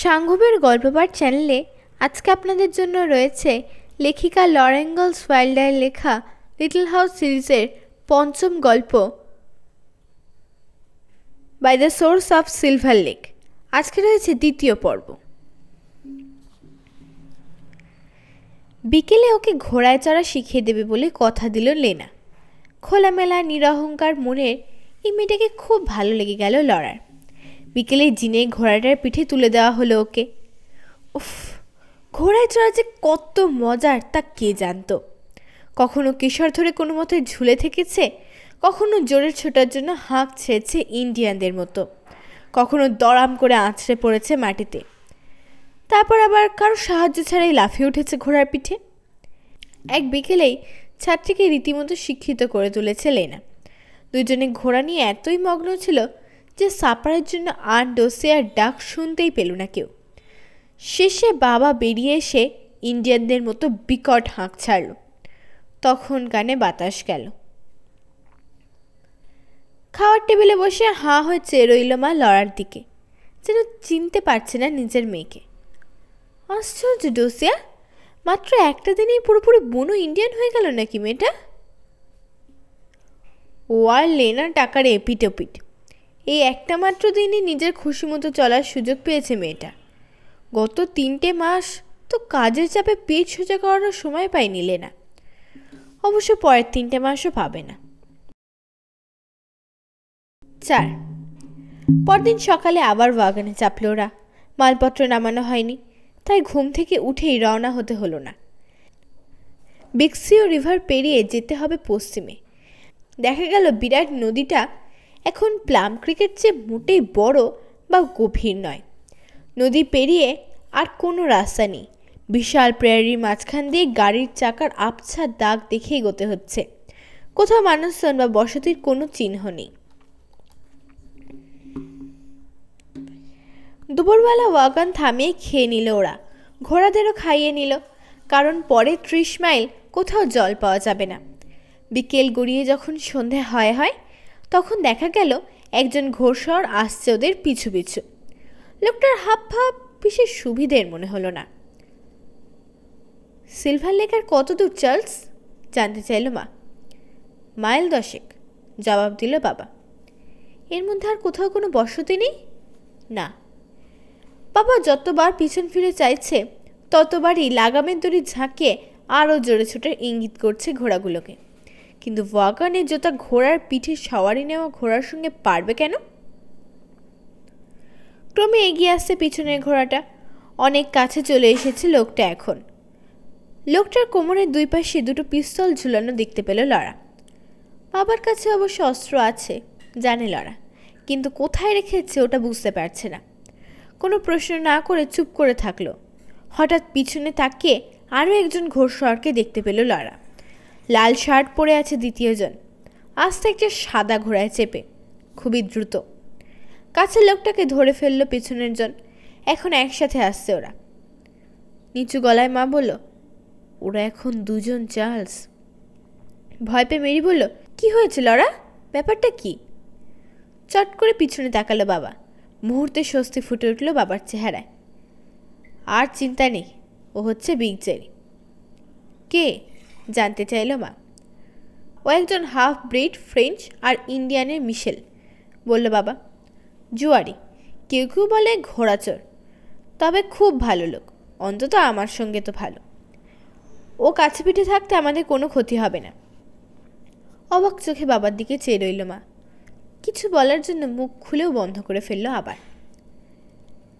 সাঙ্গবের গল্পপাঠ চ্যানেলে আজকে আপনাদের জন্য রয়েছে লেখিকা লরেন ইনগলস ওয়াইল্ডারের লেখা লিটল হাউস সিরিজের পঞ্চম গল্প by the source of Silver Lake. আজকে রয়েছে দ্বিতীয় পর্ব। বিকেলে ওকে ঘোড়ায় চড়া শিখিয়ে দেবে বলে কথা দিল লেনা। খোলামেলা নিরহংকার মনের এই মেয়েটাকে খুব ভালো লেগে গেল লরার। বিকেলে জিনে ঘোড়াটার পিঠে তুলে দেওয়া হলো ওকে। উফ, ঘোড়ায় চড়া যে কত মজার তা কে জানতো। কখনো কেশর ধরে কোনো মতে ঝুলে থেকেছে, কখনো জোরে ছোটার জন্য হাঁক ছেড়েছে ইন্ডিয়ানদের মতো, কখনো দড়াম করে আছড়ে পড়েছে মাটিতে, তারপর আবার কারো সাহায্য ছাড়াই লাফিয়ে উঠেছে ঘোড়ার পিঠে। এক বিকেলেই ছাত্রীকে রীতিমতো শিক্ষিত করে তুলেছে লেনা। দুজনে ঘোড়া নিয়ে এতই মগ্ন ছিল যে সাপারের জন্য আর ডোসিয়ার ডাক শুনতেই পেল না কেউ। শেষে বাবা বেরিয়ে এসে ইন্ডিয়ানদের মতো বিকট হাঁক ছাড়ল। তখন কানে বাতাস গেল। খাওয়ার টেবিলে বসে হাঁ হয়ে চেয়ে রইল মা লড়ার দিকে, যেন চিনতে পারছে না নিজের মেয়েকে। আশ্চর্য ডোসিয়া, মাত্র একটা দিনেই পুরোপুরি বুনো ইন্ডিয়ান হয়ে গেল নাকি মেয়েটা? ও আর লেনা টাকার এপিটোপিট। এই একটা মাত্র দিনই নিজের খুশি মতো চলার সুযোগ পেয়েছে মেয়েটা। গত 3টে মাস তো কাজের চাপে পেট সোজা করানোর সময় পায়নি লেনা। অবশ্য পরের 3টে মাসও পাবে না। 4 পরদিন সকালে আবার ওয়াগনে চাপল ওরা। মালপত্র নামানো হয়নি, তাই ঘুম থেকে উঠেই রওনা হতে হলো না। বিক্সিও রিভার পেরিয়ে যেতে হবে পশ্চিমে। দেখা গেল বিরাট নদীটা এখন প্লাম ক্রিকের চেয়ে মোটেই বড় বা গভীর নয়। নদী পেরিয়ে আর কোনো রাস্তা নেই। বিশাল প্রেয়ারির মাঝখান দিয়ে গাড়ির চাকার আবছা দাগ দেখে এগোতে হচ্ছে। কোথাও মানুষজন বা বসতির কোনো চিহ্ন নেই। দুপুরবেলা ওয়াগন থামিয়ে খেয়ে নিল ওরা। ঘোড়াদেরও খাইয়ে নিল, কারণ পরে 30 মাইল কোথাও জল পাওয়া যাবে না। বিকেল গড়িয়ে যখন সন্ধে হয় তখন দেখা গেল একজন ঘোড়সওয়ার আসছে ওদের পিছু পিছু। লোকটার হাব ভাব বিশেষ সুবিধের মনে হলো না। সিলভার লেক আর কত দূর চার্লস? জানতে চাইল মা। 10 মাইল জবাব দিল বাবা। এর মধ্যে আর কোথাও কোনো বসতি নেই? না। বাবা যতবার পিছন ফিরে চাইছে ততবারই লাগামের দড়ি ঝাঁকিয়ে আরও জোরে ছোটার ইঙ্গিত করছে ঘোড়াগুলোকে। কিন্তু ওয়াগনের জোতা ঘোড়ার পিঠে সওয়ারি নেওয়া ঘোড়ার সঙ্গে পারবে কেন? ক্রমে এগিয়ে আসছে পিছনের ঘোড়াটা। অনেক কাছে চলে এসেছে লোকটা এখন। লোকটার কোমরের দুই পাশে 2টো পিস্তল ঝুলানো দেখতে পেল লরা। বাবার কাছে অবশ্য অস্ত্র আছে, জানে লরা, কিন্তু কোথায় রেখেছে ওটা বুঝতে পারছে না। কোনো প্রশ্ন না করে চুপ করে থাকলো। হঠাৎ পিছনে তাকিয়ে আরও একজন ঘোড়সওয়ারকে দেখতে পেল লরা। লাল শার্ট পরে আছে দ্বিতীয়জন, আস্তে একটা সাদা ঘোড়ায় চেপে, খুবই দ্রুত। কাছের লোকটাকে ধরে ফেললো পেছনের জন। এখন একসাথে আসছে ওরা। নিচু গলায় মা বলল, ওরা এখন 2 জন চার্লস। ভয় পেয়ে মেরি বলল, কি হয়েছে লরা, ব্যাপারটা কি? চট করে পিছনে তাকালো বাবা। মুহূর্তে স্বস্তি ফুটে উঠল বাবার চেহারায়। আর চিন্তা নেই, ও হচ্ছে বিগ জেরি। কে? জানতে চাইল মা। ও একজন হাফ ব্রিড ফ্রেঞ্চ আর ইন্ডিয়ানের মিশেল, বলল বাবা। জুয়ারি, কেউ কেউ বলে ঘোড়াচোর, তবে খুব ভালো লোক, অন্তত আমার সঙ্গে তো ভালো। ও কাছে পিঠে থাকতে আমাদের কোনো ক্ষতি হবে না। অবাক চোখে বাবার দিকে চেয়ে রইল মা। কিছু বলার জন্য মুখ খুলেও বন্ধ করে ফেলল আবার।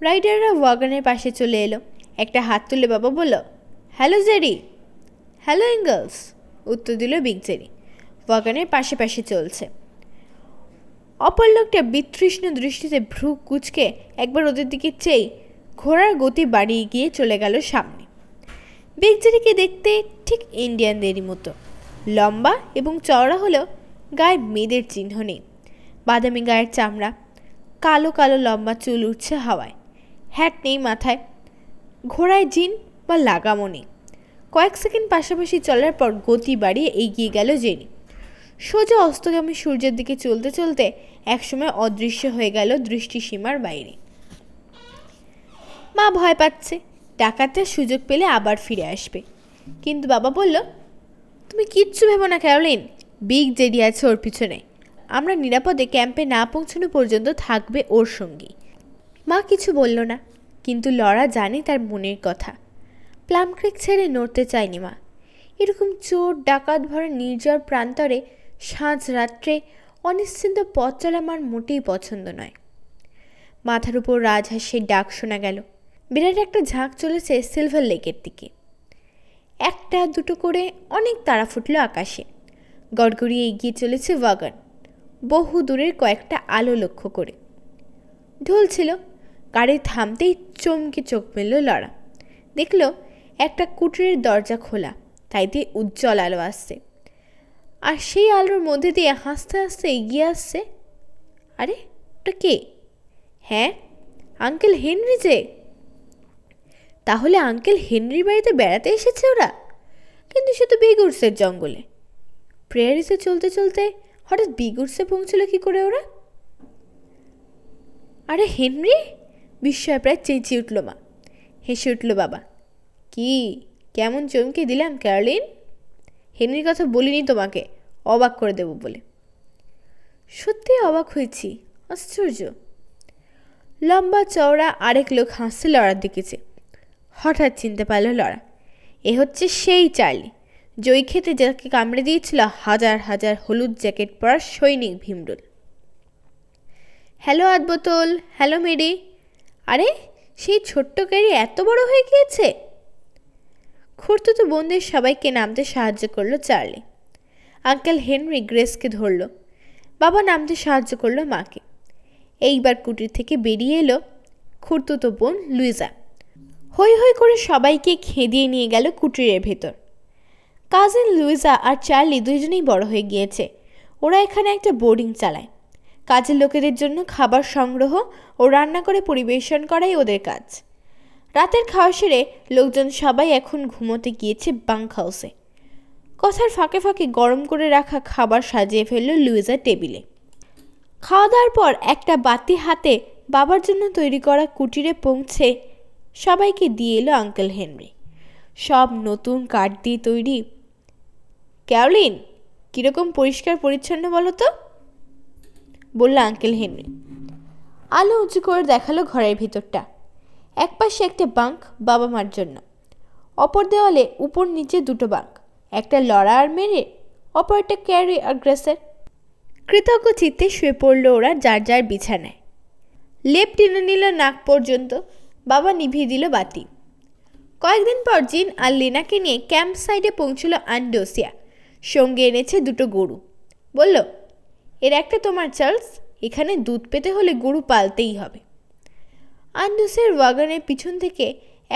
রাইডাররা ওয়াগনের পাশে চলে এলো। একটা হাত তুলে বাবা বলল, হ্যালো জেরি। হ্যালো ইনগলস, উত্তর দিল বিগ জেরি। ওয়াগনের পাশে পাশে চলছে। অপর লোকটা বিতৃষ্ণ দৃষ্টিতে ভ্রু কুচকে একবার ওদের দিকে চেয়ে ঘোড়ার গতি বাড়িয়ে গিয়ে চলে গেল সামনে। বিগ জেরিকে দেখতে ঠিক ইন্ডিয়ানদেরই মতো, লম্বা এবং চওড়া হলেও গায়ে মেয়েদের চিহ্ন নেই। বাদামি গায়ের চামড়া, কালো কালো লম্বা চুল উঠছে হাওয়ায়, হ্যাট নেই মাথায়, ঘোড়ায় জিন বা লাগামও নেই। কয়েক সেকেন্ড পাশাপাশি চলার পর গতি বাড়িয়ে এগিয়ে গেল জেরি। সোজা অস্তগামী সূর্যের দিকে চলতে চলতে একসময় অদৃশ্য হয়ে গেল দৃষ্টিসীমার বাইরে। মা ভয় পাচ্ছে, ডাকাতটা সুযোগ পেলে আবার ফিরে আসবে। কিন্তু বাবা বলল, তুমি কিচ্ছু ভেবো না ক্যারোলিন, বিগ জেডি আছে ওর পিছনে। আমরা নিরাপদে ক্যাম্পে না পৌঁছানো পর্যন্ত থাকবে ওর সঙ্গী। মা কিছু বলল না, কিন্তু লরা জানে তার মনের কথা। প্লাম ক্রিক ছেড়ে নড়তে চায়নি মা। এরকম চোর ডাকাত ভরা নির্জন প্রান্তরে সাঁঝ রাত্রে অনিশ্চিন্ত পথ চলা মার মোটেই পছন্দ নয়। মাথার উপর রাজহাঁসের ডাক শোনা গেল। বিরাট একটা ঝাঁক চলেছে সিলভার লেকের দিকে। একটা দুটো করে অনেক তারা ফুটল আকাশে। গড়গড়িয়ে এগিয়ে চলেছে ওয়াগন, বহু দূরের কয়েকটা আলো লক্ষ্য করে। ঢুলছিল। গাড়ি থামতেই চমকে চোখ মেলল লরা। দেখল একটা কুটিরের দরজা খোলা, তাইতে উজ্জ্বল আলো আসছে। আর সেই আলোর মধ্যে দিয়ে হাসতে হাসতে এগিয়ে আসছে। আরে ওটা কে? হ্যাঁ, আঙ্কেল হেনরি যে। তাহলে আঙ্কেল হেনরির বাড়িতে বেড়াতে এসেছে ওরা। কিন্তু সে তো বিগুডসের জঙ্গলে। প্রেয়ারিতে চলতে চলতে হঠাৎ বিগুডসে পৌঁছলো কি করে ওরা? আরে হেনরি! বিস্ময় প্রায় চেঁচিয়ে উঠল মা। হেসে উঠল বাবা। কি কেমন চমকে দিলাম ক্যারোলিন? হেনরির কথা বলিনি তোমাকে, অবাক করে দেব বলে। সত্যি অবাক হয়েছি, আশ্চর্য। লম্বা চওড়া আরেক লোক হাসতে লড়ার দিকেছে। হঠাৎ চিনতে পারল লড়া, এ হচ্ছে সেই চার্লি, জয় খেতে যাকে কামড়ে দিয়েছিল হাজার হাজার হলুদ জ্যাকেট পরা সৈনিক ভীমরুল। হ্যালো আদবোতল, হ্যালো মেরি। আরে সেই ছোট্ট ক্যারি এত বড় হয়ে গিয়েছে। খুঁড়তুতো বোনদের সবাইকে নামতে সাহায্য করলো চার্লি। আঙ্কেল হেনরি গ্রেসকে ধরল। বাবা নামতে সাহায্য করলো মাকে। এইবার কুটির থেকে বেরিয়ে এলো খুঁড়তুতো বোন লুইজা। হই হই করে সবাইকে খেদিয়ে নিয়ে গেল কুটিরের ভেতর। কাজিন লুইজা আর চার্লি দুজনেই বড় হয়ে গিয়েছে। ওরা এখানে একটা বোর্ডিং চালায়। কাজের লোকেদের জন্য খাবার সংগ্রহ ও রান্না করে পরিবেশন করাই ওদের কাজ। রাতের খাওয়া সেরে লোকজন সবাই এখন ঘুমোতে গিয়েছে বাঙ্ক হাউসে। কথার ফাঁকে ফাঁকে গরম করে রাখা খাবার সাজিয়ে ফেলল লুইজা টেবিলে। খাওয়া দাওয়ার পর একটা বাতি হাতে বাবার জন্য তৈরি করা কুটিরে পৌঁছে সবাইকে দিয়ে এলো আঙ্কেল হেনরি। সব নতুন কাঠ দিয়ে তৈরি। ক্যারোলিন, কীরকম পরিষ্কার পরিচ্ছন্ন বলো তো, বলল আঙ্কেল হেনরি। আলো উঁচু করে দেখালো ঘরের ভিতরটা। একপাশে একটা বাঙ্ক বাবা মার জন্য, অপর দেওয়ালে উপর নিচে দুটো বাঙ্ক, একটা লড়া আর মেরে, অপরটা ক্যারি আর গ্রেসের। কৃতজ্ঞ চিত্তে শুয়ে পড়ল ওরা যার যার বিছানায়। লেপ টেনে নিল নাক পর্যন্ত। বাবা নিভিয়ে দিল বাতি। কয়েকদিন পর জিন আর লিনাকে নিয়ে ক্যাম্প সাইডে পৌঁছল আন্ডোসিয়া। সঙ্গে এনেছে দুটো গরু। বলল, এর একটা তোমার চার্লস, এখানে দুধ পেতে হলে গরু পালতেই হবে। আন্ডোসের ওয়াগনের পিছন থেকে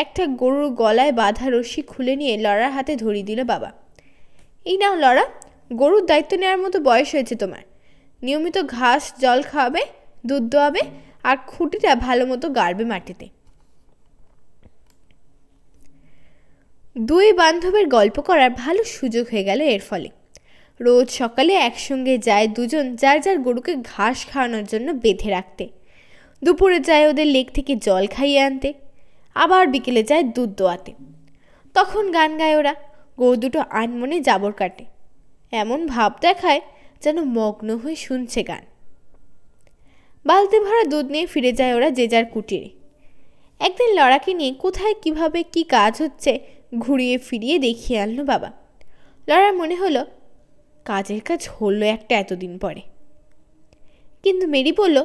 একটা গরুর গলায় বাঁধা রশি খুলে নিয়ে লড়ার হাতে ধরিয়ে দিল বাবা। এই নাও লড়া, গরুর দায়িত্ব নেওয়ার মতো বয়স হয়েছে তোমার। নিয়মিত ঘাস জল খাওয়াবে, দুধ দোয়াবে আর খুঁটিটা ভালো মতো গাড়বে মাটিতে। দুই বান্ধবের গল্প করার ভালো সুযোগ হয়ে গেল এর ফলে। রোজ সকালে একসঙ্গে যায় দুজন যার যার গরুকে ঘাস খাওয়ানোর জন্য বেঁধে রাখতে। দুপুরে যায় ওদের লেক থেকে জল খাইয়ে আনতে, আবার বিকেলে যায় দুধ দোয়াতে। তখন গান গায় ওরা, গরু দুটো আনমনে জাবর কাটে, এমন ভাব দেখায় যেন মগ্ন হয়ে শুনছে গান। বালতি ভরা দুধ নিয়ে ফিরে যায় ওরা যে যার কুটিরে। একদিন লড়াকে নিয়ে কোথায় কিভাবে কি কাজ হচ্ছে ঘুরিয়ে ফিরিয়ে দেখিয়ে আনলো বাবা। লড়ার মনে হলো কাজের কাজ হলো একটা এতদিন পরে। কিন্তু মেরি বলল,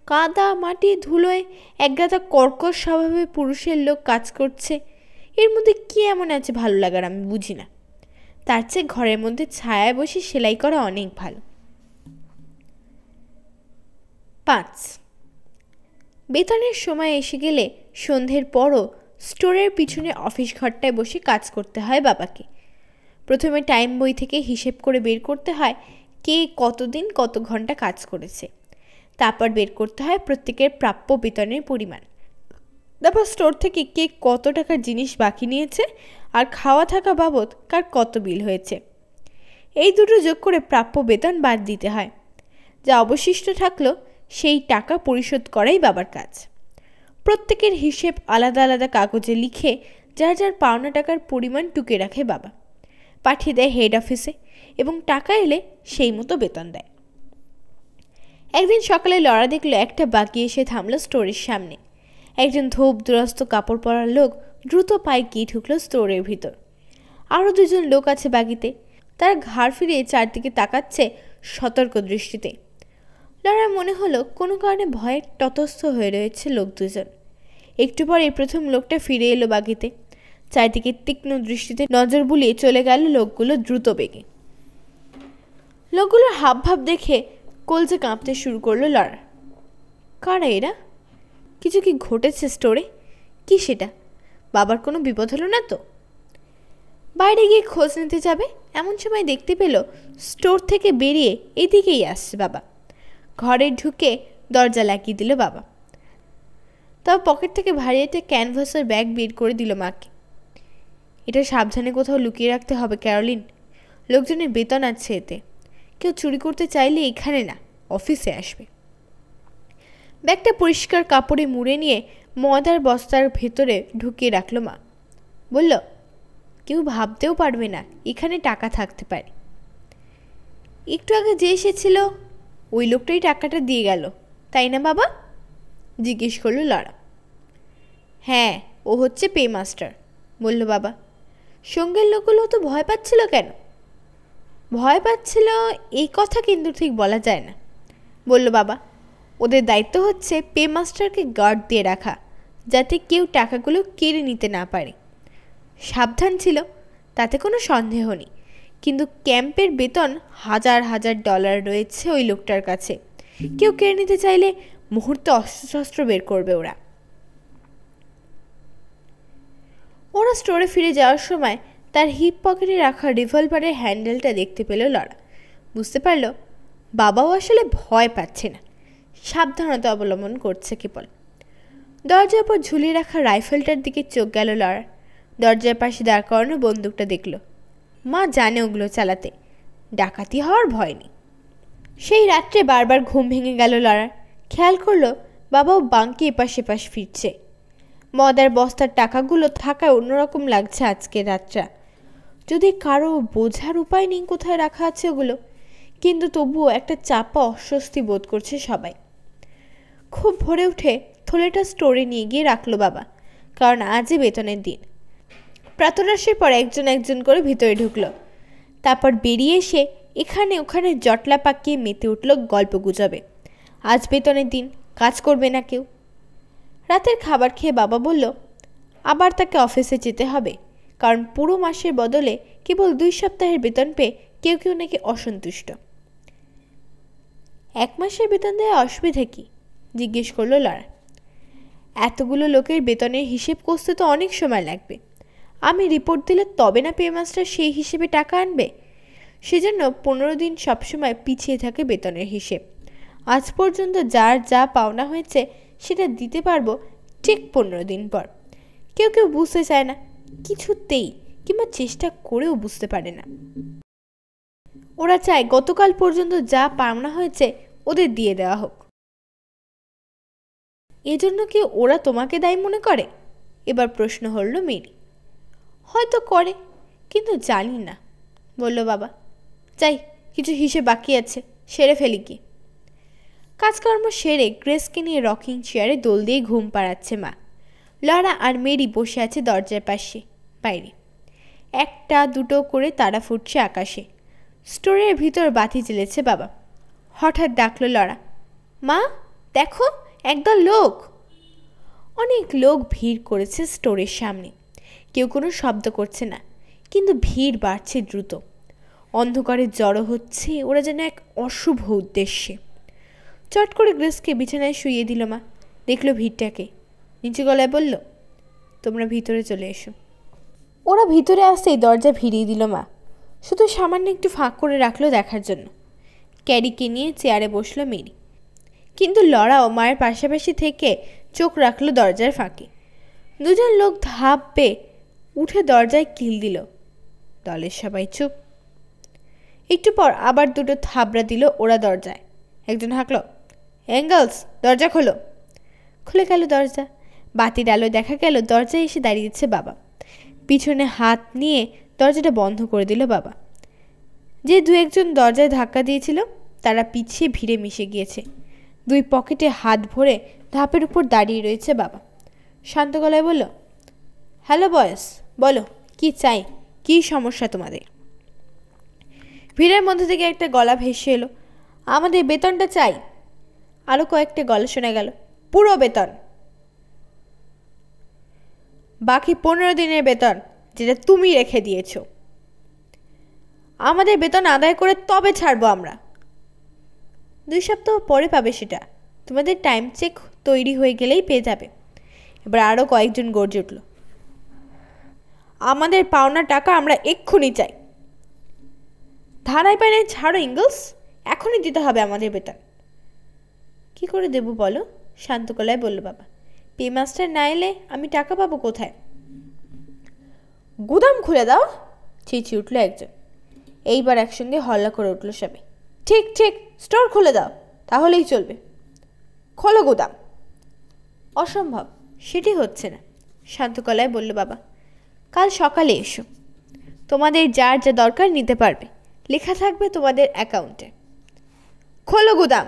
কাদা মাটি ধুলোয় একগাদা কর্কশ স্বভাবে পুরুষের লোক কাজ করছে, এর মধ্যে কি এমন আছে ভালো লাগার আমি বুঝি না। তার চেয়ে ঘরের মধ্যে ছায়ায় বসে সেলাই করা অনেক ভালো। 5 বেতনের সময় এসে গেলে সন্ধ্যের পরও স্টোরের পিছনে অফিস ঘরটায় বসে কাজ করতে হয় বাবাকে। প্রথমে টাইম বই থেকে হিসেব করে বের করতে হয় কে কতদিন কত ঘন্টা কাজ করেছে। তারপর বের করতে হয় প্রত্যেকের প্রাপ্য বেতনের পরিমাণ। তারপর স্টোর থেকে কে কত টাকার জিনিস বাকি নিয়েছে আর খাওয়া থাকা বাবদ কার কত বিল হয়েছে। এই দুটো যোগ করে প্রাপ্য বেতন বাদ দিতে হয়। যা অবশিষ্ট থাকলো সেই টাকা পরিশোধ করাই বাবার কাজ। প্রত্যেকের হিসেব আলাদা আলাদা কাগজে লিখে যার যার পাওনা টাকার পরিমাণ টুকে রাখে বাবা। পাঠিয়ে দেয় হেড অফিসে এবং টাকা এলে সেই মতো বেতন দেয়। একদিন সকালে লড়া দেখলো একটা বাকি এসে থামলো স্টোরের সামনে। একজন ধূপ দুরস্ত কাপড় পরা লোক দ্রুত পায়ে গিয়ে ঢুকলো স্টোরের ভিতর। আরও দুজন লোক আছে বাগিতে, তারা ঘাড় ফিরিয়ে চারদিকে তাকাচ্ছে সতর্ক দৃষ্টিতে। লড়ার মনে হলো কোনো কারণে ভয়ে ততস্থ হয়ে রয়েছে লোক দুজন। একটু পরে প্রথম লোকটা ফিরে এলো বাগিতে, চারদিকে তীক্ষ্ণ দৃষ্টিতে নজর বুলিয়ে চলে গেল লোকগুলো দ্রুত বেগে। লোকগুলোর হাবভাব দেখে কলজে কাঁপতে শুরু করলো লড়া। কারা এরা? কিছু কি ঘটেছে স্টোরে? কি সেটা? বাবার কোনো বিপদ হলো না তো? বাইরে গিয়ে খোঁজ নিতে যাবে এমন সময় দেখতে পেল স্টোর থেকে বেরিয়ে এদিকেই আসছে বাবা। ঘরে ঢুকে দরজা লাগিয়ে দিল বাবা। তবে পকেট থেকে ভারী একটা ক্যানভাসের ব্যাগ বের করে দিল মাকে। এটা সাবধানে কোথাও লুকিয়ে রাখতে হবে ক্যারোলিন, লোকজনের বেতন আছে এতে। কেউ চুরি করতে চাইলে এখানে না, অফিসে আসবে। ব্যাগটা পরিষ্কার কাপড়ে মুড়ে নিয়ে ময়দার বস্তার ভেতরে ঢুকিয়ে রাখলো মা। বলল, কেউ ভাবতেও পারবে না এখানে টাকা থাকতে পারে। একটু আগে যে এসেছিল ওই লোকটাই টাকাটা দিয়ে গেল, তাই না বাবা? জিজ্ঞেস করলো লড়া। হ্যাঁ, ও হচ্ছে পে মাস্টার, বলল বাবা। সঙ্গের লোকগুলো তো ভয় পাচ্ছিল কেন? ভয় পাচ্ছিল এই কথা কিন্তু ঠিক বলা যায় না, বলল বাবা। ওদের দায়িত্ব হচ্ছে পে মাস্টারকে গার্ড দিয়ে রাখা, যাতে কেউ টাকাগুলো কেড়ে নিতে না পারে। সাবধান ছিল, তাতে কোনো সন্দেহ নেই, কিন্তু ক্যাম্পের বেতন হাজার হাজার ডলার রয়েছে ওই লোকটার কাছে। কেউ কেড়ে নিতে চাইলে মুহূর্তে অস্ত্রশস্ত্র বের করবে ওরা। ওরা স্টোরে ফিরে যাওয়ার সময় তার হিপ পকেটে রাখা রিভলভারের হ্যান্ডেলটা দেখতে পেল লড়া। বুঝতে পারল বাবাও আসলে ভয় পাচ্ছে না, সাবধানতা অবলম্বন করছে কেবল। দরজার উপর ঝুলিয়ে রাখা রাইফেলটার দিকে চোখ গেল লড়ার। দরজার পাশে দাঁড় করানো বন্দুকটা দেখল। মা জানে ওগুলো চালাতে, ডাকাতি হওয়ার ভয় নেই। সেই রাত্রে বারবার ঘুম ভেঙে গেল লড়ার। খেয়াল করলো বাবাও বাঙ্কে এপাশ এপাশ ফিরছে। মদার বস্তার টাকাগুলো থাকায় অন্যরকম লাগছে আজকের রাতটা। যদি কারো বোঝার উপায় নেই কোথায় রাখা আছে ওগুলো, কিন্তু তবুও একটা চাপা অস্বস্তি বোধ করছে সবাই। খুব ভোরে উঠে থলেটা স্টোরে নিয়ে গিয়ে রাখলো বাবা, কারণ আজই বেতনের দিন। প্রাতরাশের পর একজন একজন করে ভিতরে ঢুকলো। তারপর বেরিয়ে এসে এখানে ওখানে জটলা পাকিয়ে মেতে উঠল গল্প গুজবে। আজ বেতনের দিন, কাজ করবে না কেউ। রাতের খাবার খেয়ে বাবা বলল আবার তাকে অফিসে যেতে হবে, কারণ পুরো মাসের বদলে কেবল 2 সপ্তাহের বেতন পেয়ে কেউ কেউ নাকি অসন্তুষ্ট। 1 মাসের বেতন দেওয়া অসুবিধা কি? জিজ্ঞেস করলো লড়া। এতগুলো লোকের বেতনের হিসেব কষতে তো অনেক সময় লাগবে। আমি রিপোর্ট দিলে তবে না পে মাস্টার সেই হিসেবে টাকা আনবে। সেজন্য 15 দিন সবসময় পিছিয়ে থাকে বেতনের হিসেব। আজ পর্যন্ত যার যা পাওনা হয়েছে সেটা দিতে পারবো ঠিক 15 দিন পর। কেউ কেউ বুঝতে চায় না, কিছুতেই, কিংবা চেষ্টা করেও বুঝতে পারে না। ওরা চায় গতকাল পর্যন্ত যা পাওনা হয়েছে ওদের দিয়ে দেওয়া হোক। এজন্য কি ওরা তোমাকে দায়ী মনে করে? এবার প্রশ্ন হল মেরি। হয়তো করে, কিন্তু জানি না, বলল বাবা। যাই, কিছু হিসেব বাকি আছে, সেরে ফেলি কি। কাজকর্ম সেরে গ্রেসকে নিয়ে রকিং চেয়ারে দোল দিয়ে ঘুম পাড়াচ্ছে মা। লরা আর মেরি বসে আছে দরজার পাশে বাইরে। 1-2 করে তারা ফুটছে আকাশে। স্টোরের ভিতর বাতি জ্বেলেছে বাবা। হঠাৎ ডাকলো লরা, মা দেখো, একদল লোক। অনেক লোক ভিড় করেছে স্টোরের সামনে। কেউ কোনো শব্দ করছে না, কিন্তু ভিড় বাড়ছে দ্রুত। অন্ধকারে জড়ো হচ্ছে ওরা যেন এক অশুভ উদ্দেশ্যে। চট করে গ্রেসকে বিছানায় শুইয়ে দিল মা। দেখলো ভিড়টাকে, নিচু গলায় বলল, তোমরা ভিতরে চলে এসো। ওরা ভিতরে আসতেই দরজা ভিড়িয়ে দিল মা, শুধু সামান্য একটু ফাঁক করে রাখলো দেখার জন্য। ক্যারিকে নিয়ে চেয়ারে বসলো মেরি, কিন্তু লড়াও মায়ের পাশাপাশি থেকে চোখ রাখলো দরজার ফাঁকে। দুজন লোক ধাপ পেয়ে উঠে দরজায় কিল দিল। দলের সবাই চুপ। একটু পর আবার 2 থাবড়া দিল ওরা দরজায়। একজন হাঁকল, অ্যাঙ্গেলস, দরজা খোলো। খুলে গেল দরজা। বাতির আলোয় দেখা গেল দরজায় এসে দাঁড়িয়েছে বাবা। পিছনে হাত নিয়ে দরজাটা বন্ধ করে দিল বাবা। যে দু একজন দরজায় ধাক্কা দিয়েছিল তারা পিছিয়ে ভিড়ে মিশে গিয়েছে। দুই পকেটে হাত ভরে ধাপের উপর দাঁড়িয়ে রয়েছে বাবা। শান্ত গলায় বলল, হ্যালো বয়স, বলো কি চাই, কি সমস্যা তোমাদের? ভিড়ের মধ্যে থেকে একটা গলা ভেসে এলো, আমাদের বেতনটা চাই। আরও কয়েকটা গলা শোনা গেল, পুরো বেতন, বাকি 15 দিনের বেতন যেটা তুমি রেখে দিয়েছ। আমাদের বেতন আদায় করে তবে ছাড়বো আমরা। 2 সপ্তাহ পরে পাবে সেটা, তোমাদের টাইম চেক তৈরি হয়ে গেলেই পেয়ে যাবে। এবার আরও কয়েকজন গর্জে উঠল, আমাদের পাওনা টাকা আমরা এক্ষুনি চাই। ধারায় পায় ছাড়ো ইংলস, এখনই দিতে হবে আমাদের বেতন। কি করে দেব বলো? শান্ত গলায় বলল বাবা। পেমাস্টার না এলে আমি টাকা পাবো কোথায়? গুদাম খুলে দাও, চেঁচিয়ে উঠল একজন। এইবার একসঙ্গে হল্লা করে উঠল সবাই, ঠিক ঠিক, স্টোর খুলে দাও, তাহলেই চলবে। খোলো গুদাম। অসম্ভব, সেটি হচ্ছে না, শান্ত গলায় বলল বাবা। কাল সকালে এসো, তোমাদের যার যা দরকার নিতে পারবে, লেখা থাকবে তোমাদের অ্যাকাউন্টে। খোলো গুদাম,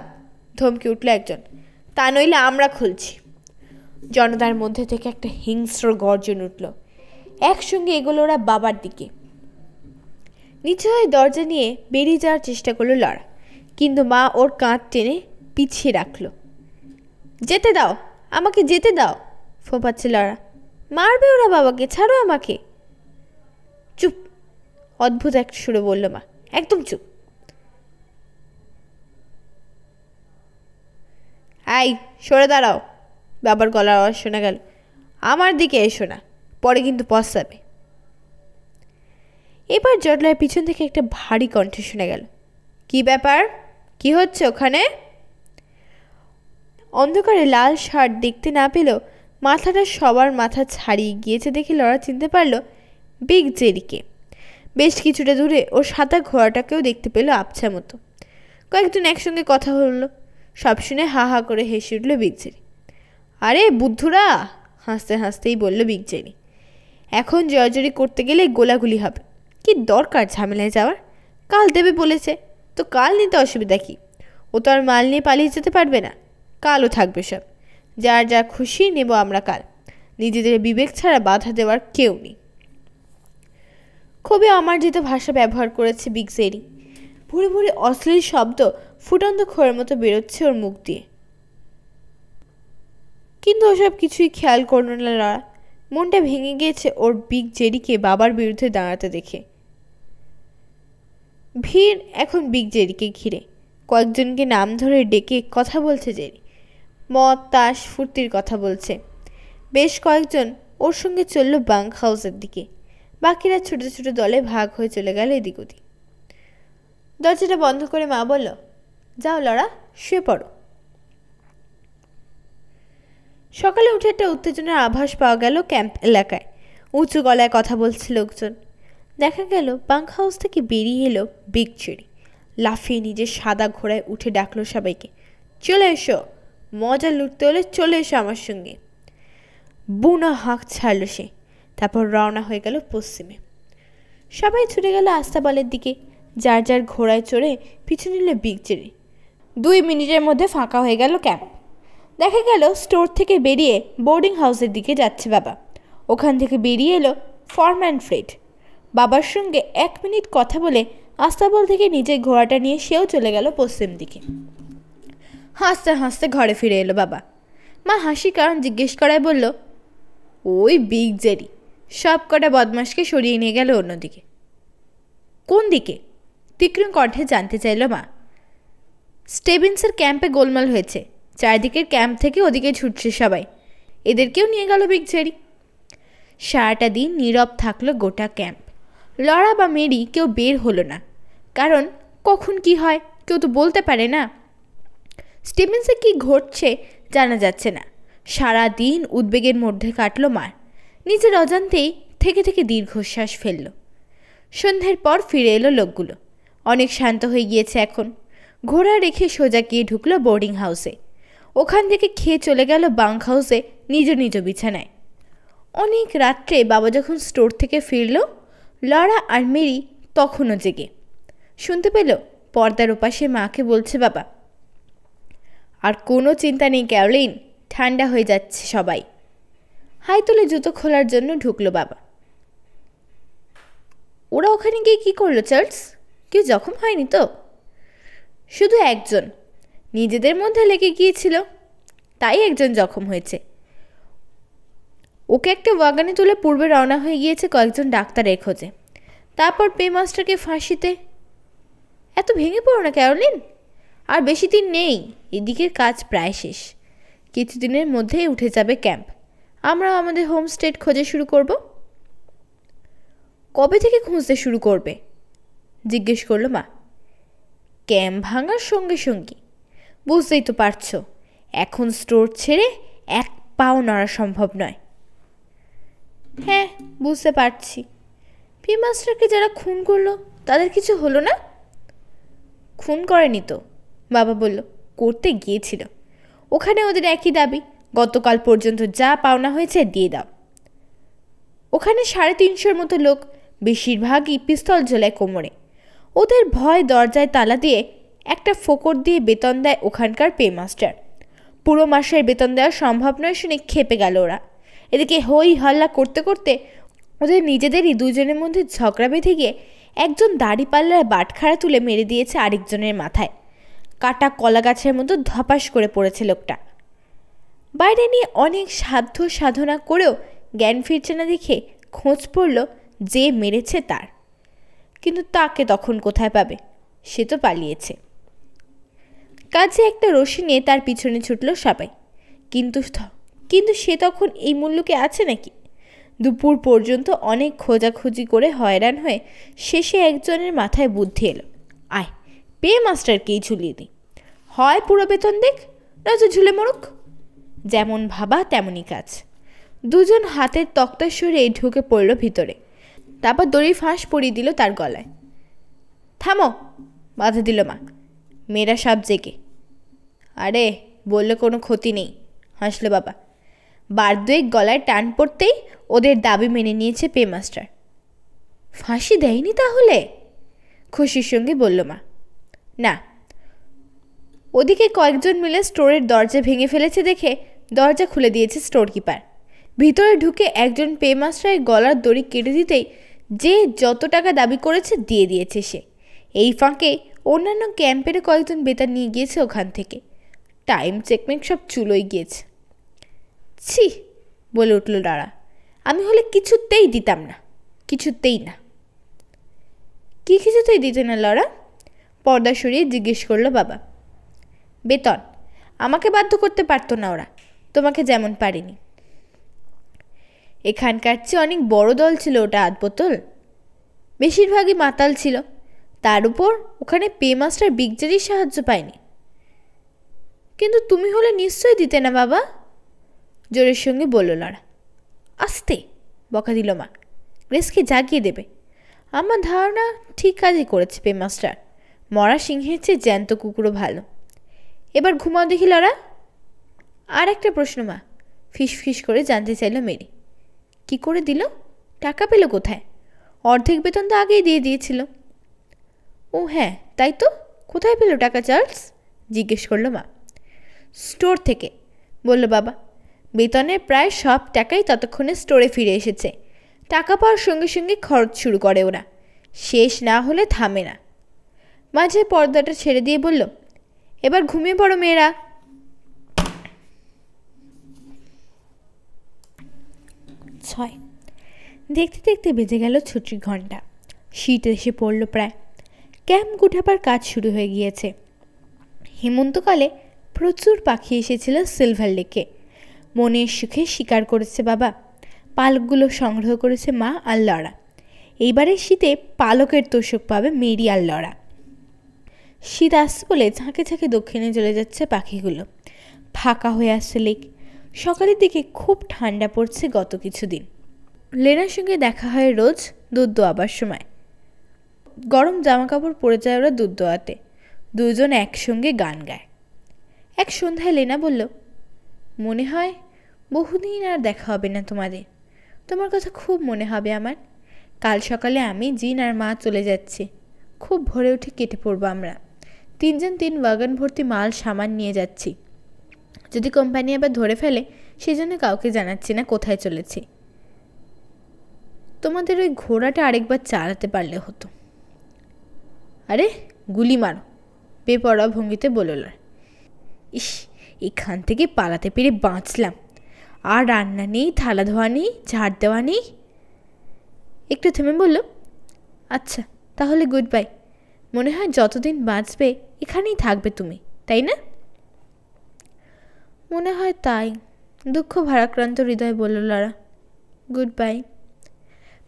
ধমকে উঠল একজন। তা নইলে আমরা খুলছি। জনতার মধ্যে থেকে একটা হিংস্র গর্জন উঠল। একসঙ্গে এগোলো ওরা বাবার দিকে। নিচে হয়ে দরজা নিয়ে বেরিয়ে যাওয়ার চেষ্টা করলো লড়া, কিন্তু মা ওর কাঁধ টেনে পিছিয়ে রাখল। যেতে দাও, আমাকে যেতে দাও, ফোঁপাচ্ছে লড়া। মারবে ওরা বাবাকে, ছাড়ো আমাকে। চুপ, অদ্ভুত একটা সুরে বলল মা, একদম চুপ। আই, সরে দাঁড়াও, বাবার গলার আওয়াজ শোনা গেল। আমার দিকে এসো না, পরে কিন্তু পস্তাবে। এবার জটলার পিছন থেকে একটা ভারী কণ্ঠ শোনা গেল, কি ব্যাপার, কি হচ্ছে ওখানে? অন্ধকারে লাল শার্ট দেখতে না পেলেও মাথাটা সবার মাথা ছাড়িয়ে গিয়েছে দেখে লড়া চিনতে পারল বিগ জেরিকে। বেশ কিছুটা দূরে ওর সাদা ঘোড়াটাকেও দেখতে পেল আবছা মতো। কয়েকজন একসঙ্গে কথা হলো, সব শুনে হা হা করে হেসে উঠল বিগ জেরি। আরে বুদ্ধুরা, হাসতে হাসতেই বলল বিগ জেরি, এখন জয়জরি করতে গেলে গোলাগুলি হবে, কি দরকার ঝামেলায় যাওয়ার? কাল দেবে বলেছে তো কাল নিতে অসুবিধা কি? ও তো আর মাল নিয়ে পালিয়ে যেতে পারবে না, কালও থাকবে সব, যার যা খুশি নেব আমরা কাল, নিজেদের বিবেক ছাড়া বাধা দেওয়ার কেউ নেই। খুবই অমার্জিত ভাষা ব্যবহার করেছে বিগ জেরি। ভুরে ভুরে অশ্লীল শব্দ ফুটন্ত খোঁড়ের মতো বেরোচ্ছে ওর মুখ দিয়ে। কিন্তু ওসব কিছুই খেয়াল করল না লড়া। মনটা ভেঙে গিয়েছে ওর বিগ জেরিকে বাবার বিরুদ্ধে দাঁড়াতে দেখে। ভিড় এখন বিগ জেরিকে ঘিরে, কয়েকজনকে নাম ধরে ডেকে কথা বলছে জেরি। মদ, তাস, ফুর্তির কথা বলছে। বেশ কয়েকজন ওর সঙ্গে চলল বাঙ্ক হাউসের দিকে, বাকিরা ছোটো ছোটো দলে ভাগ হয়ে চলে গেল এদিক ওদিক। দরজাটা বন্ধ করে মা বলল, যাও লড়া, শুয়ে পড়ো। সকালে উঠে একটা উত্তেজনার আভাস পাওয়া গেল ক্যাম্প এলাকায়। উঁচু গলায় কথা বলছে লোকজন। দেখা গেল বাঙ্ক হাউস থেকে বেরিয়ে এলো বিগ জেরি। লাফিয়ে নিজের সাদা ঘোড়ায় উঠে ডাকলো সবাইকে, চলে এসো, মজা লুটতে হলে চলে এসো আমার সঙ্গে। বুনো হাঁক ছাড়ল সে, তারপর রওনা হয়ে গেল পশ্চিমে। সবাই ছুটে গেল আস্তাবলের দিকে, যার যার ঘোড়ায় চড়ে পিছু নিল বিগ জেরি। 2 মিনিটের মধ্যে ফাঁকা হয়ে গেল ক্যাম্প। দেখা গেল স্টোর থেকে বেরিয়ে বোর্ডিং হাউসের দিকে যাচ্ছে বাবা। ওখান থেকে বেরিয়ে এলো ফরম্যান ফ্রেড। বাবার সঙ্গে 1 মিনিট কথা বলে আস্তাবল থেকে নিজের ঘোড়াটা নিয়ে সেও চলে গেল পশ্চিম দিকে। হাসতে হাসতে ঘরে ফিরে এলো বাবা। মা হাসির কারণ জিজ্ঞেস করায় বলল, ওই বিগ জেরি সব কটা বদমাশকে সরিয়ে নিয়ে গেল অন্যদিকে। কোন দিকে? তীক্ষ্ণ কণ্ঠে জানতে চাইল মা। স্টেভেন্সের ক্যাম্পে গোলমাল হয়েছে, চারদিকের ক্যাম্প থেকে ওদিকে ছুটছে সবাই, এদেরকেও নিয়ে গেল বিগ জেরি। সারাটা দিন নীরব থাকলো গোটা ক্যাম্প। লড়া বা মেরি কেউ বের হলো না, কারণ কখন কি হয় কেউ তো বলতে পারে না। স্টিভেন্সে কি ঘটছে জানা যাচ্ছে না। সারা দিন উদ্বেগের মধ্যে কাটল মার। নিজের অজান্তেই থেকে থেকে দীর্ঘশ্বাস ফেলল। সন্ধ্যের পর ফিরে এলো লোকগুলো, অনেক শান্ত হয়ে গিয়েছে এখন। ঘোড়া রেখে সোজা গিয়ে ঢুকলো বোর্ডিং হাউসে। ওখান থেকে খেয়ে চলে গেল বাঙ্ক হাউসে নিজ নিজ বিছানায়। অনেক রাত্রে বাবা যখন স্টোর থেকে ফিরল, লরা আর মেরি তখনও জেগে। শুনতে পেল পর্দার ওপাশে মাকে বলছে বাবা, আর কোনো চিন্তা নেই ক্যারোলিন, ঠান্ডা হয়ে যাচ্ছে সবাই। হাই তুলে জুতো খোলার জন্য ঢুকলো বাবা। ওরা ওখানে গিয়ে কী করলো চার্লস? কেউ জখম হয়নি তো? শুধু একজন নিজেদের মধ্যে লেগে গিয়েছিল, তাই একজন জখম হয়েছে। ওকে একটা ওয়াগানে তুলে পূর্বে রওনা হয়ে গিয়েছে কয়েকজন ডাক্তারের খোঁজে, তারপর পেমাস্টারকে ফাঁসিতে। এত ভেঙে পড়ো না ক্যারোলিন, আর বেশি দিন নেই, এদিকের কাজ প্রায় শেষ। কিছুদিনের মধ্যেই উঠে যাবে ক্যাম্প, আমরাও আমাদের হোমস্টে খোঁজা শুরু করব। কবে থেকে খুঁজতে শুরু করবে জিজ্ঞেস করলো মা। ক্যাম্প ভাঙার সঙ্গে সঙ্গে। বুঝতেই তো পারছো, এখন স্টোর ছেড়ে এক পাও নড়া সম্ভব নয়। হ্যাঁ বুঝতে পারছি। পেমাস্টারকে যারা খুন করলো তাদের কিছু হলো না? খুন করেনি তো, বাবা বলল, করতে গিয়েছিল। ওখানে ওদের একই দাবি, গতকাল পর্যন্ত যা পাওনা হয়েছে দিয়ে দাও। ওখানে 350-র মতো লোক, বেশিরভাগই পিস্তল ঝোলায় কোমরে। ওদের ভয় দরজায় তালা দিয়ে একটা ফোকর দিয়ে বেতন দেয় ওখানকার পেমাস্টার। পুরো মাসের বেতন দেওয়া সম্ভব নয় শুনে খেপে গেল ওরা। এদিকে হই হল্লা করতে করতে ওদের নিজেদেরই দুজনের মধ্যে ঝগড়া বেঁধে গিয়ে একজন দাড়িপাল্লার বাটখারা তুলে মেরে দিয়েছে আরেকজনের মাথায়। কাটা কলা গাছের মতো ধপাস করে পড়েছে লোকটা। বাইরে নিয়ে অনেক সাধ্য সাধনা করেও জ্ঞান ফিরছে না দেখে খোঁজ পড়ল যে মেরেছে তার। কিন্তু তাকে তখন কোথায় পাবে? সে তো পালিয়েছে। কাছে একটা রশি নিয়ে তার পিছনে ছুটল সবাই, কিন্তু সে তখন এই মুল্লুকে আছে নাকি? দুপুর পর্যন্ত অনেক খোঁজাখুঁজি করে হয়রান হয়ে শেষে একজনের মাথায় বুদ্ধি এলো, আয় পেমাস্টারকেই ঝুলিয়ে দিই, হয় পুরো বেতন দেখ, নয়তো ঝুলে মরুক। যেমন ভাবা তেমনই কাজ। দুজন হাতের তক্তা সরিয়ে ঢুকে পড়ল ভিতরে, তারপর দড়ি ফাঁস পরিয়ে দিল তার গলায়। থামো, বাধা দিল মা। মেয়েরা সব জেগে। আরে বললে কোনো ক্ষতি নেই, হাসল বাবা। বার দুয়েক গলায় টান পড়তেই ওদের দাবি মেনে নিয়েছে পেমাস্টার। ফাঁসি দেয়নি তাহলে? খুশির সঙ্গে বলল মা। না, ওদিকে কয়েকজন মিলে স্টোরের দরজা ভেঙে ফেলেছে দেখে দরজা খুলে দিয়েছে স্টোর কিপার। ভিতরে ঢুকে একজন পেমাস্টারের গলার দড়ি কেটে দিতেই যে যত টাকা দাবি করেছে দিয়ে দিয়েছে সে। এই ফাঁকে অন্যান্য ক্যাম্পেরও কয়েকজন বেতন নিয়ে গিয়েছে ওখান থেকে। টাইম চেকমেক সব চুলোই গিয়েছে। ছি, বলে উঠল লরা, আমি হলে কিছুতেই দিতাম না, কিছুতেই না। কি কিছুতেই দিতে না লরা? পর্দা সরিয়ে জিজ্ঞেস করলো বাবা। বেতন আমাকে বাধ্য করতে পারতো না ওরা, তোমাকে যেমন পারেনি। এখানকার চেয়ে অনেক বড় দল ছিল ওটা আধবোতল, বেশিরভাগই মাতাল ছিল। তার উপর ওখানে পেমাস্টার বিগজারির সাহায্য পায়নি। কিন্তু তুমি হলে নিশ্চয়ই দিতে না বাবা, জোরের সঙ্গে বলল লরা। আস্তে, বকা দিল মা, গ্রেসকে জাগিয়ে দেবে। আমার ধারণা ঠিক কাজই করেছে পেমাস্টার, মরা সিংহের চেয়ে জ্যান্ত কুকুরও ভালো। এবার ঘুমাও দেখি লরা। আর একটা প্রশ্ন মা, ফিস করে জানতে চাইল মেরি। কি করে দিল? টাকা পেল কোথায়? অর্ধেক বেতন তো আগেই দিয়ে দিয়েছিল। ও হ্যাঁ, তাই তো, কোথায় পেল টাকা চার্লস? জিজ্ঞেস করলো মা। স্টোর থেকে, বলল বাবা। বেতনের প্রায় সব টাকাই ততক্ষণে স্টোরে ফিরে এসেছে। টাকা পাওয়ার সঙ্গে সঙ্গে খরচ শুরু করে ওরা, শেষ না হলে থামে না। মাঝে পর্দাটা ছেড়ে দিয়ে বলল, এবার ঘুমিয়ে পড়ো মেয়েরা। 6 দেখতে দেখতে বেজে গেল ছুটির ঘন্টা। শীত এসে পড়ল প্রায়। ক্যাম্প গুঠাবার কাজ শুরু হয়ে গিয়েছে। হেমন্তকালে প্রচুর পাখি এসেছিল সিলভার লেকে। মনের সুখে শিকার করেছে বাবা। পালকগুলো সংগ্রহ করেছে মা আর লরা। এইবারের শীতে পালকের তোষক পাবে মেরি আর লরা। শীত আসছে বলে ঝাঁকে ঝাঁকে দক্ষিণে চলে যাচ্ছে পাখিগুলো। ফাঁকা হয়ে আসছে লেক। সকালের দিকে খুব ঠান্ডা পড়ছে গত কিছুদিন। লেনার সঙ্গে দেখা হয় রোজ দুধ দোয়াবার সময়। গরম জামা কাপড় পরে যায় ওরা দুধ দোয়াতে। দুজন একসঙ্গে গান গায়। এক সন্ধ্যায় লেনা বলল, মনে হয় বহুদিন আর দেখা হবে না তোমাদের। তোমার কথা খুব মনে হবে আমার। কাল সকালে আমি, জিন আর মা চলে যাচ্ছি। খুব ভোরে উঠে কেটে পড়বো আমরা। 3 জন 3 ওয়াগন ভর্তি মাল সামান নিয়ে যাচ্ছি। যদি কোম্পানি আবার ধরে ফেলে সেজন্য কাউকে জানাচ্ছি না কোথায় চলেছি। তোমাদের ওই ঘোড়াটা আরেকবার চালাতে পারলে হতো। আরে গুলি মারো, বেপরোয়া ভঙ্গিতে বলল। ইস, এখান থেকে পালাতে পেরে বাঁচলাম। আর রান্না নেই, থালা ধোয়া নেই, ঝাড় দেওয়া নেই। একটু থেমে বলল, আচ্ছা তাহলে গুড বাই। মনে হয় যতদিন বাঁচবে এখানেই থাকবে তুমি, তাই না? মনে হয় তাই, দুঃখ ভারাক্রান্ত হৃদয় বলল লরা। Good bye.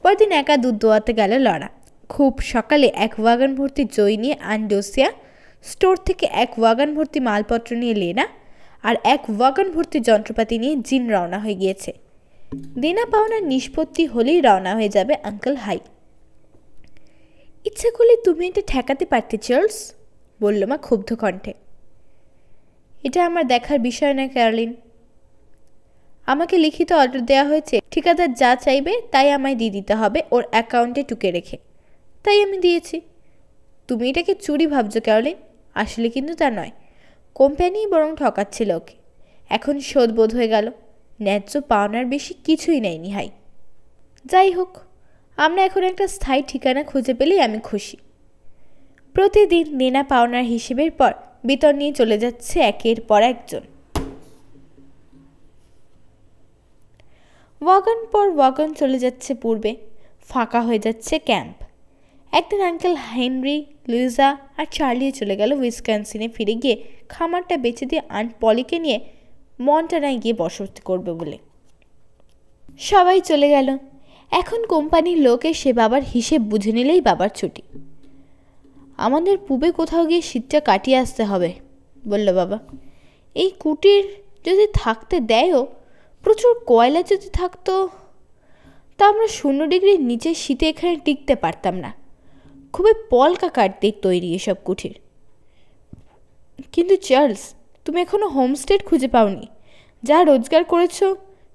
পরদিন একা দুধ দোয়াতে গেল লরা। খুব সকালে 1 ওয়াগন ভর্তি জই নিয়ে আন্ডোসিয়া, স্টোর থেকে 1 ওয়াগন ভর্তি মালপত্র নিয়ে লেনা, আর 1 ওয়াগন ভর্তি যন্ত্রপাতি নিয়ে জিন রওনা হয়ে গিয়েছে। দেনা পাওনার নিষ্পত্তি হলেই রওনা হয়ে যাবে আঙ্কেল হাই। ইচ্ছে করলে তুমি এটা ঠেকাতে পারতে চার্লস, বলল মা ক্ষুব্ধ কণ্ঠে। এটা আমার দেখার বিষয় না ক্যারলিন। আমাকে লিখিত অর্ডার দেওয়া হয়েছে, ঠিকাদার যা চাইবে তাই আমায় দিয়ে দিতে হবে ওর অ্যাকাউন্টে টুকে রেখে। তাই আমি দিয়েছি। তুমি এটাকে চুরি ভাবছো ক্যারলিন, আসলে কিন্তু তা নয়। কোম্পানিই বরং ঠকাচ্ছিল ওকে। এখন শোধ বোধ হয়ে গেল। ন্যায্য পাওনার বেশি কিছুই নেয়নি হাই। যাই হোক, আমরা এখন একটা স্থায়ী ঠিকানা খুঁজে পেলেই আমি খুশি। প্রতিদিন দেনা পাওনার হিসেবের পর বেতন নিয়ে চলে যাচ্ছে একের পর একজন। ওয়াগন পর ওয়াগন চলে যাচ্ছে পূর্বে। ফাঁকা হয়ে যাচ্ছে ক্যাম্প। একদিন আঙ্কেল হেনরি, লুইজা আর চার্লিও চলে গেল উইসকনসিনে, ফিরে গিয়ে খামারটা বেচে দিয়ে আন্ট পলিকে নিয়ে মন্টানায় গিয়ে বসতি করবে বলে। সবাই চলে গেল। এখন কোম্পানির লোক এসে বাবার হিসেব বুঝে নিলেই বাবার ছুটি। আমাদের পূবে কোথাও গিয়ে শীতটা কাটিয়ে আসতে হবে, বলল বাবা। এই কুটির যদি থাকতে দেয়ও, প্রচুর কয়লা যদি থাকতো, তা আমরা 0 ডিগ্রির নিচে শীতে এখানে টিকতে পারতাম না। খুবই পলকা কাটতে তৈরি এসব কুঠির। কিন্তু চার্লস, তুমি এখনো হোমস্টেড খুঁজে পাওনি। যা রোজগার করেছো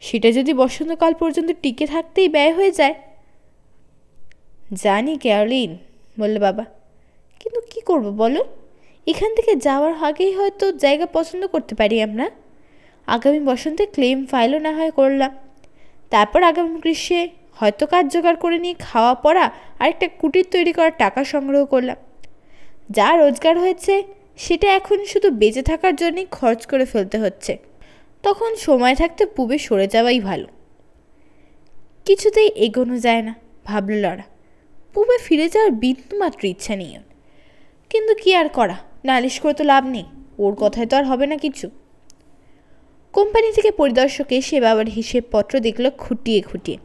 সেটা যদি বসন্তকাল পর্যন্ত টিকে থাকতেই ব্যয় হয়ে যায়। জানি ক্যারলিন, বলল বাবা, কিন্তু কি করব বলো? এখান থেকে যাওয়ার আগেই হয়তো জায়গা পছন্দ করতে পারি আমরা। আগামী বসন্তে ক্লেম ফাইলও না হয় করলাম। তারপর আগামী গ্রীষ্মে হয়তো কাজ জোগাড় করে নিয়ে খাওয়া পড়া আর একটা কুটির তৈরি করার টাকা সংগ্রহ করলাম। যা রোজগার হয়েছে সেটা এখন শুধু বেঁচে থাকার জন্যই খরচ করে ফেলতে হচ্ছে। তখন সময় থাকতে পূবে সরে যাওয়াই ভালো। কিছুতেই এগোনো যায় না, ভাবল লরা। পূবে ফিরে যাওয়ার বিন্দুমাত্র ইচ্ছা নেই। কিন্তু কি আর করা, নালিশ করে তো লাভ নেই, ওর কথায় তো আর হবে না কিছু। কোম্পানি থেকে পরিদর্শক এসে বাবার হিসেবপত্র দেখল খুঁটিয়ে খুঁটিয়ে।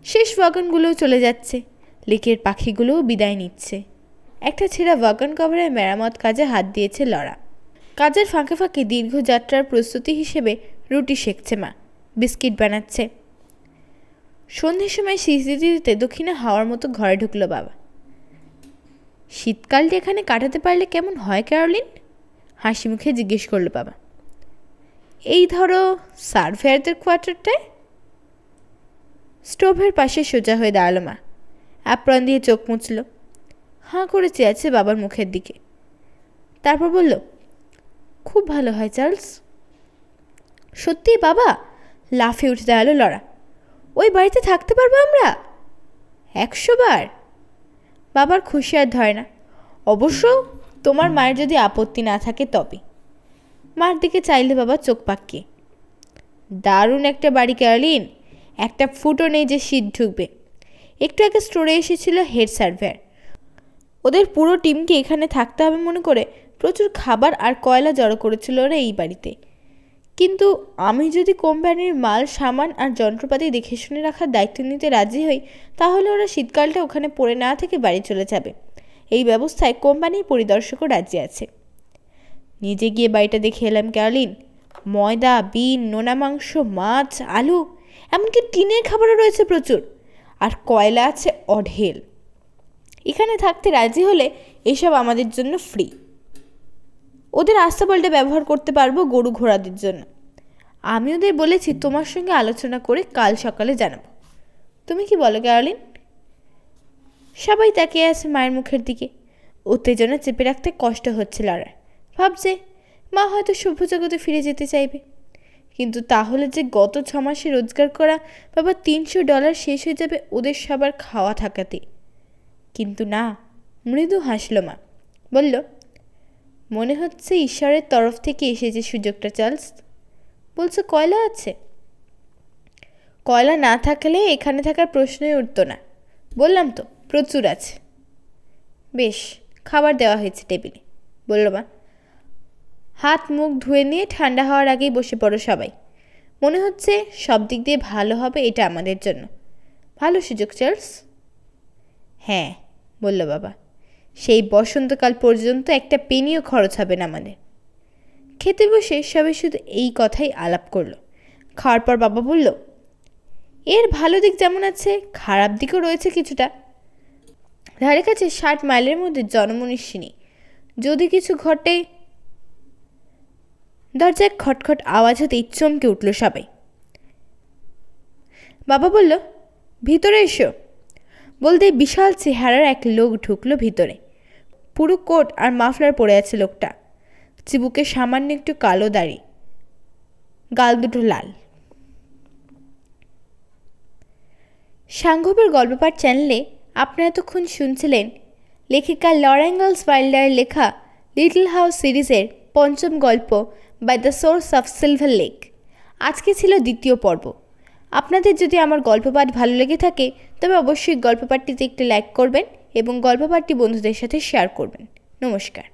শেষ ওয়াগনগুলোও চলে যাচ্ছে। লেকের পাখিগুলোও বিদায় নিচ্ছে। একটা ছেঁড়া ওয়াগন কভারের মেরামত কাজে হাত দিয়েছে লরা। কাজের ফাঁকে ফাঁকে দীর্ঘ যাত্রার প্রস্তুতি হিসেবে রুটি সেঁকছে মা, বিস্কিট বানাচ্ছে। সন্ধ্যের সময় সিঁড়ি দিতে দক্ষিণে হাওয়ার মতো ঘরে ঢুকলো বাবা। শীতকালটি এখানে কাটাতে পারলে কেমন হয় ক্যারলিন? হাসি মুখে জিজ্ঞেস করলো বাবা। এই ধরো সার্ভেয়ারদের কোয়ার্টারটায়। স্টোভের পাশে সোজা হয়ে দাঁড়ালো মা। অ্যাপ্রন দিয়ে চোখ মুছল। হাঁ করে চেয়ে আছে বাবার মুখের দিকে। তারপর বলল, খুব ভালো হয় চার্লস। সত্যি বাবা? লাফিয়ে উঠে দাঁড়ালো লরা। ওই বাড়িতে থাকতে পারবো আমরা? 100 বার। বাবার খুশি আর ধরে না। অবশ্য তোমার মায়ের যদি আপত্তি না থাকে তবে। মার দিকে চাইলে বাবা চোখ পাকিয়ে। দারুণ একটা বাড়ি ক্যারলিন, একটা ফুটও নেই যে শীত ঢুকবে। একটু আগে স্টোরে এসেছিল হেড সার্ভেয়ার। ওদের পুরো টিমকে এখানে থাকতে হবে মনে করে প্রচুর খাবার আর কয়লা জড়ো করেছিল ওরা এই বাড়িতে। কিন্তু আমি যদি কোম্পানির মাল সামান আর যন্ত্রপাতি দেখে শুনে রাখার দায়িত্ব নিতে রাজি হই, তাহলে ওরা শীতকালটা ওখানে পড়ে না থেকে বাড়ি চলে যাবে। এই ব্যবস্থায় কোম্পানির পরিদর্শকও রাজি আছে। নিজে গিয়ে বাড়িটা দেখে এলাম ক্যারলিন। ময়দা, বিন, নোনা মাংস, মাছ, আলু, এমনকি টিনের খাবারও রয়েছে প্রচুর। আর কয়লা আছে অঢেল। এখানে থাকতে রাজি হলে এসব আমাদের জন্য ফ্রি। ওদের আস্তাবলটা ব্যবহার করতে পারবো গরু ঘোড়াদের জন্য। আমি ওদের বলেছি তোমার সঙ্গে আলোচনা করে কাল সকালে জানাবো। তুমি কি বলো ক্যারোলিন? সবাই তাকিয়ে আছে মায়ের মুখের দিকে। উত্তেজনা চেপে রাখতে কষ্ট হচ্ছে লড়ার। ভাবছে মা হয়তো সভ্যজগতে ফিরে যেতে চাইবে, কিন্তু তাহলে যে গত 6 মাসে রোজগার করা বাবা $300 শেষ হয়ে যাবে ওদের সবার খাওয়া থাকাতে। কিন্তু না, মৃদু হাসল মা, বলল, মনে হচ্ছে ঈশ্বরের তরফ থেকে এসেছে সুযোগটা চার্লস। বলছো কয়লা আছে? কয়লা না থাকলে এখানে থাকার প্রশ্নই উঠত না। বললাম তো প্রচুর আছে। বেশ, খাবার দেওয়া হয়েছে টেবিলে, বলল মা। হাত মুখ ধুয়ে নিয়ে ঠান্ডা হওয়ার আগেই বসে পড়ো সবাই। মনে হচ্ছে সব দিক দিয়ে ভালো হবে এটা আমাদের জন্য। ভালো সুযোগ চার্লস। হ্যাঁ, বলল বাবা, সেই বসন্তকাল পর্যন্ত একটা পেনিও খরচ হবে না আমাদের। খেতে বসে সবাই শুধু এই কথাই আলাপ করলো। খাওয়ার পর বাবা বলল, এর ভালো দিক যেমন আছে খারাপ দিকও রয়েছে কিছুটা। ধারে কাছে 60 মাইলের মধ্যে জনমনীষিনী। যদি কিছু ঘটে। দরজায় খটখট আওয়াজ হতেই চমকে উঠল সবাই। বাবা বলল, ভিতরে এসো। বলতে বিশাল চেহারার এক লোক ঢুকলো ভিতরে। পুরো কোট আর মাফলার পরে আছে লোকটা। চিবুকে সামান্য একটু কালো দাড়ি, গাল দুটো লাল। সাংঘবের গল্পপাঠ চ্যানেলে আপনারা এতক্ষণ শুনছিলেন লেখিকা লরা ইনগালস ওয়াইল্ডারের লেখা লিটল হাউস সিরিজের 5ম গল্প by the source of Silver Lake. আজকে ছিল 2য় পর্ব। আপনাদের যদি আমার গল্পপাঠ ভালো লেগে থাকে তবে অবশ্যই গল্পপাঠটিতে একটি লাইক করবেন এবং গল্পপাঠটি বন্ধুদের সাথে শেয়ার করবেন। নমস্কার।